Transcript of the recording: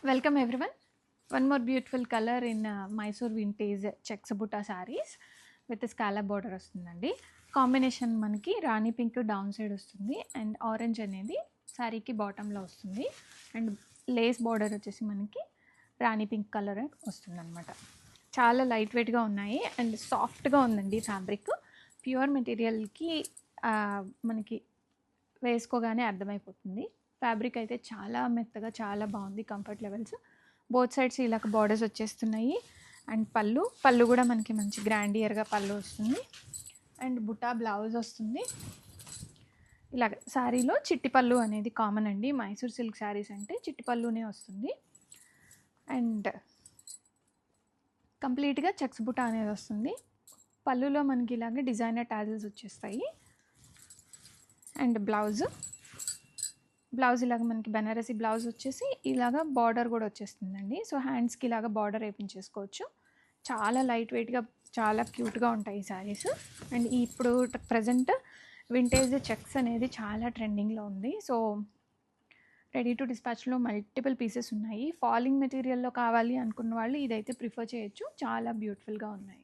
Welcome everyone. One more beautiful color in Mysore vintage checks butta sarees with scallop border వస్తుందండి. Combination మనకి రాణి pink down side వస్తుంది and orange అనేది శారీకి బాటంలో వస్తుంది అండ్ లేస్ బార్డర్ వచ్చేసి మనకి రాణి పింక్ కలర్ వస్తుందన్నమాట. చాలా లైట్ వెయిట్గా ఉన్నాయి అండ్ సాఫ్ట్గా ఉందండి ఫ్యాబ్రిక్. ప్యూర్ మెటీరియల్కి మనకి వేసుకోగానే అర్థమైపోతుంది. ఫ్యాబ్రిక్ అయితే చాలా మెత్తగా చాలా బాగుంది. కంఫర్ట్ లెవెల్స్ బోత్ సైడ్స్ ఇలా బార్డర్స్ వచ్చేస్తున్నాయి అండ్ పళ్ళు కూడా మనకి మంచి గ్రాండియర్గా పళ్ళు వస్తుంది అండ్ బుటా బ్లౌజ్ వస్తుంది. ఇలాగ శారీలో చిట్టి పళ్ళు అనేది కామన్ అండి. మైసూర్ సిల్క్ శారీస్ అంటే చిట్టి పళ్ళునే వస్తుంది అండ్ కంప్లీట్గా చెక్స్ బుటా అనేది వస్తుంది. పళ్ళులో మనకి ఇలాగే డిజైనర్ టాజిల్స్ వచ్చేస్తాయి అండ్ బ్లౌజ్ ఇలాగ మనకి బెనారసీ బ్లౌజ్ వచ్చేసి ఇలాగ బార్డర్ కూడా వచ్చేస్తుందండి. సో హ్యాండ్స్కి ఇలాగ బార్డర్ వేయించేసుకోవచ్చు. చాలా లైట్ వెయిట్గా చాలా క్యూట్గా ఉంటాయి ఈ శారీస్. అండ్ ఇప్పుడు ప్రజెంట్ వింటేజ్ చెక్స్ అనేది చాలా ట్రెండింగ్లో ఉంది. సో రెడీ టు డిస్పాచ్లో మల్టిపుల్ పీసెస్ ఉన్నాయి. ఫాలింగ్ మెటీరియల్లో కావాలి అనుకున్న వాళ్ళు ఇదైతే ప్రిఫర్ చేయొచ్చు. చాలా బ్యూటిఫుల్గా ఉన్నాయి.